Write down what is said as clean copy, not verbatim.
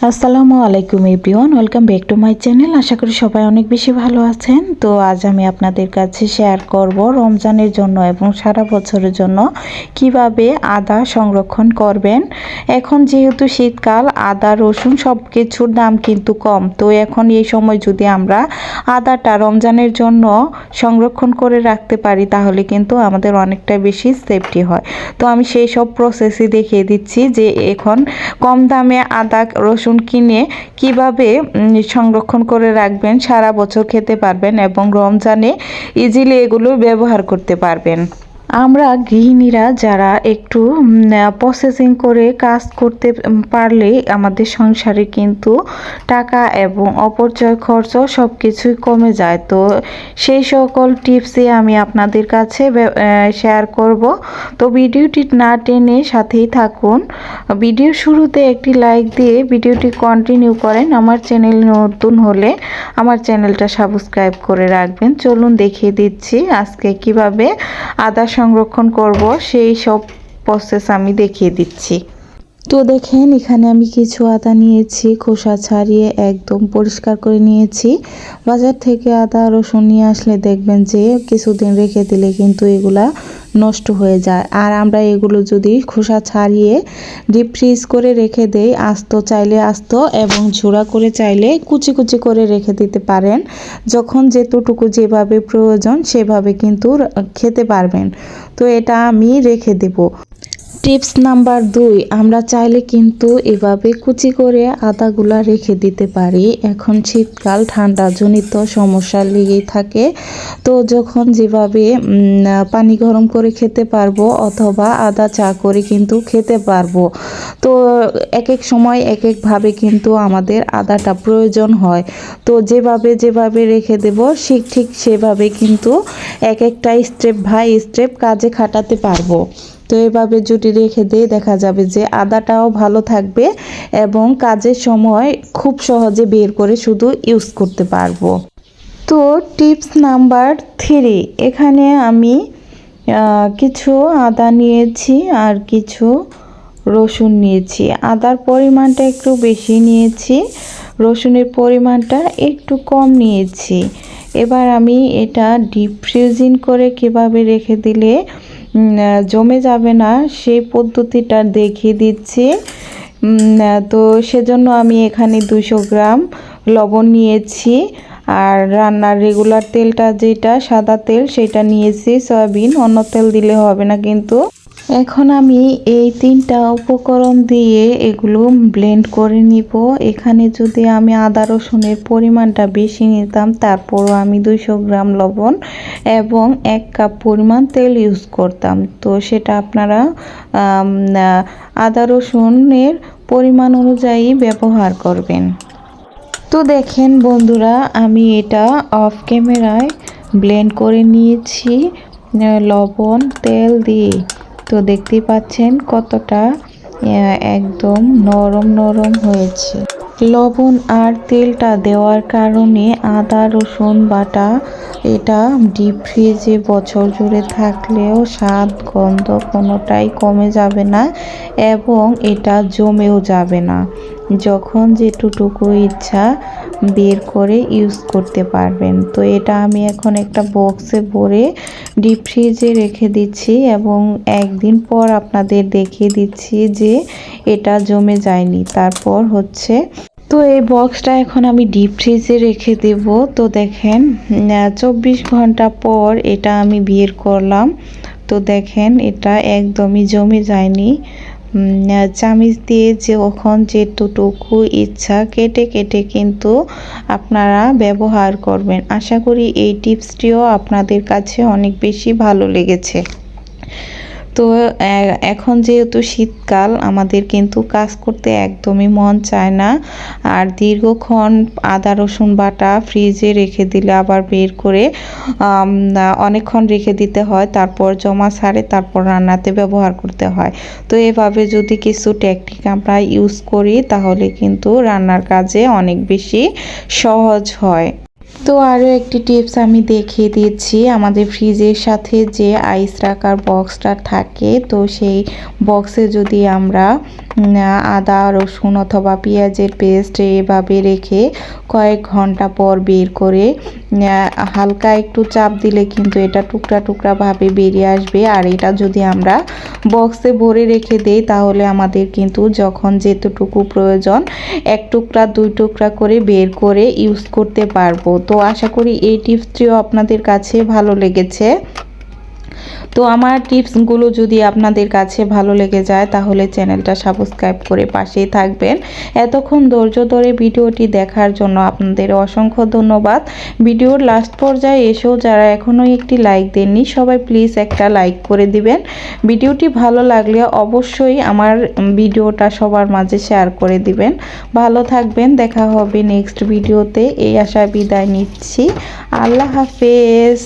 আসসালামু আলাইকুম everyone, welcome back to my channel. আশা করি সবাই অনেক বেশি ভালো আছেন। তো আজ আমি আপনাদের কাছে শেয়ার করব রমজানের জন্য এবং সারা বছরের জন্য কিভাবে আদা সংরক্ষণ করবেন। এখন যেহেতু শীতকাল, আদা রসুন সব কিছুর দাম কিন্তু কম। তো এখন এই সময় যদি আমরা আদাটা রমজানের জন্য সংরক্ষণ করে রাখতে পারি তাহলে কিন্তু আমাদের অনেকটা বেশি সেফটি হয়। তো আমি সেই সব প্রসেসই দেখিয়ে দিচ্ছি যে এখন কম দামে আদা রসুন কিনে কিভাবে সংরক্ষণ করে রাখবেন, সারা বছর খেতে পারবেন এবং রমজানে ইজিলি এগুলো ব্যবহার করতে পারবেন। আমরা গৃহিণীরা যারা একটু প্রসেসিং করে কাজ করতে পারলে আমাদের সংসারে কিন্তু টাকা এবং অপচয় খরচ সব কিছুই কমে যায়। তো সেই সকল টিপসই আমি আপনাদের কাছে শেয়ার করব। তো ভিডিওটি না টেনে সাথেই থাকুন। ভিডিও শুরুতে একটি লাইক দিয়ে ভিডিওটি কন্টিনিউ করেন। আমার চ্যানেল নতুন হলে আমার চ্যানেলটা সাবস্ক্রাইব করে রাখবেন। চলুন দেখিয়ে দিচ্ছি আজকে কিভাবে আদা সংরক্ষণ করব, সেই সব প্রসেস আমি দেখিয়ে দিচ্ছি। তো দেখেন, এখানে আমি কিছু আদা নিয়েছি, খোসা ছাড়িয়ে একদম পরিষ্কার করে নিয়েছি। বাজার থেকে আদা রসুন নিয়ে আসলে দেখবেন যে কিছুদিন রেখে দিলে কিন্তু এগুলা নষ্ট হয়ে যায়। আর আমরা এগুলো যদি খোসা ছাড়িয়ে ডিপ ফ্রিজ করে রেখে দেই, আস্ত চাইলে আস্ত এবং ঝোড়া করে চাইলে কুচি কুচি করে রেখে দিতে পারেন। যখন যেতটুকু যেভাবে প্রয়োজন সেভাবে কিন্তু খেতে পারবেন। তো এটা আমি রেখে দেব। টিপস নাম্বার 2, আমরা চাইলে কিন্তু এভাবে কুচি করে আদাগুলা রেখে দিতে পারি। এখন শীতকাল, ঠান্ডা জনিত সমস্যা লেগেই থাকে। তো যখন যেভাবে পানি গরম করে খেতে পারবো অথবা আদা চা করে কিন্তু খেতে পারবো। তো এক এক সময় এক একভাবে কিন্তু আমাদের আদাটা প্রয়োজন হয়। তো যেভাবে রেখে দেব ঠিক সেভাবে কিন্তু এক একটা স্টেপ বাই স্টেপ কাজে খাটাতে পারবো। তো এভাবে যদি রেখে দিয়ে দেখা যাবে যে আদাটাও ভালো থাকবে এবং কাজের সময় খুব সহজে বের করে শুধু ইউজ করতে পারবো। তো টিপস নাম্বার 3, এখানে আমি কিছু আদা নিয়েছি আর কিছু রসুন নিয়েছি। আদার পরিমাণটা একটু বেশি নিয়েছি, রসুনের পরিমাণটা একটু কম নিয়েছি। এবার আমি এটা ডিপ ফ্রিজিং করে কিভাবে রেখে দিলে জমে যাবে না সেই পদ্ধতিটা দেখিয়ে দিচ্ছি। তো সেজন্য আমি এখানে 200 গ্রাম লবণ নিয়েছি আর রান্নার রেগুলার তেলটা যেটা সাদা তেল সেটা নিয়েছি, সয়াবিন, অন্য তেল দিলে হবে না কিন্তু। এখন আমি এই 3টা উপকরণ দিয়ে এগুলো ব্লেন্ড করে নিব। এখানে যদি আমি আদা রসুনের পরিমাণটা বেশি নিতাম তারপরও আমি 200 গ্রাম লবণ এবং 1 কাপ পরিমাণ তেল ইউজ করতাম। তো সেটা আপনারা আদা রসুনের পরিমাণ অনুযায়ী ব্যবহার করবেন। তো দেখেন বন্ধুরা, আমি এটা অফ ক্যামেরায় ব্লেন্ড করে নিয়েছি লবণ তেল দিয়ে। তো দেখতেই পাচ্ছেন কতটা একদম নরম নরম হয়েছে। লবণ আর তেলটা দেওয়ার কারণে আদা রসুন বাটা এটা ডিপ ফ্রিজে বছর জুড়ে থাকলেও স্বাদ গন্ধ কোনোটাই কমে যাবে না এবং এটা জমেও যাবে না। যখন যেটুকু ইচ্ছা বের করে ইউজ করতে পারবেন। তো এটা আমি এখন একটা বক্সে ভরে ডিপ ফ্রিজে রেখে দিচ্ছি এবং একদিন পর আপনাদের দেখিয়ে দিচ্ছি যে এটা জমে যায়নি। তারপর হচ্ছে তো এই বক্সটা এখন আমি ডিপ ফ্রিজে রেখে দেব। তো দেখেন 24 ঘন্টা পর এটা আমি বের করলাম। তো দেখেন এটা একদমই জমে যায়নি। চামিচ দিয়ে যখন যেটুকু ইচ্ছা কেটে কেটে কিন্তু আপনারা ব্যবহার করবেন। আশা করি এই টিপসটিও আপনাদের কাছে অনেক বেশি ভালো লেগেছে। তো এখন যেহেতু শীতকাল, আমাদের কিন্তু কাজ করতে একদমই মন চায় না। আর দীর্ঘক্ষণ আদা রসুন বাটা ফ্রিজে রেখে দিলে আবার বের করে অনেকক্ষণ রেখে দিতে হয়, তারপর জমা ছাড়ে, তারপর রান্নাতে ব্যবহার করতে হয়। তো এভাবে যদি কিছু টেকনিক আমরা ইউজ করি তাহলে কিন্তু রান্নার কাজে অনেক বেশি সহজ হয়। তো আরও একটি টিপস আমি দেখিয়ে দিচ্ছি। আমাদের ফ্রিজের সাথে যে আইস রাখার বক্সটা থাকে, তো সেই বক্সে যদি আমরা আদা রসুন অথবা পেঁয়াজের পেস্ট এভাবে রেখে কয়েক ঘন্টা পর বের করে হালকা একটু চাপ দিলে কিন্তু এটা টুকরা টুকরা ভাবে বেরিয়ে আসবে। আর এটা যদি আমরা বক্সে ভরে রেখে দেই তাহলে আমাদের কিন্তু যখন যেতটুকু প্রয়োজন 1 টুকরা 2 টুকরা করে বের করে ইউজ করতে পারবো। তো আশা করি এই টিপসটিও আপনাদের কাছে ভালো লেগেছে। তো আমার টিপসগুলো যদি আপনাদের কাছে ভালো লেগে যায় তাহলে চ্যানেলটা সাবস্ক্রাইব করে পাশেই থাকবেন। এতক্ষণ ধৈর্য ধরে ভিডিওটি দেখার জন্য আপনাদের অসংখ্য ধন্যবাদ। ভিডিওর লাস্ট পর্যায়ে এসেও যারা এখনও একটি লাইক দেননি সবাই প্লিজ একটা লাইক করে দিবেন। ভিডিওটি ভালো লাগলে অবশ্যই আমার ভিডিওটা সবার মাঝে শেয়ার করে দিবেন। ভালো থাকবেন, দেখা হবে নেক্সট ভিডিওতে। এই আশায় বিদায় নিচ্ছি। আল্লাহ হাফেজ।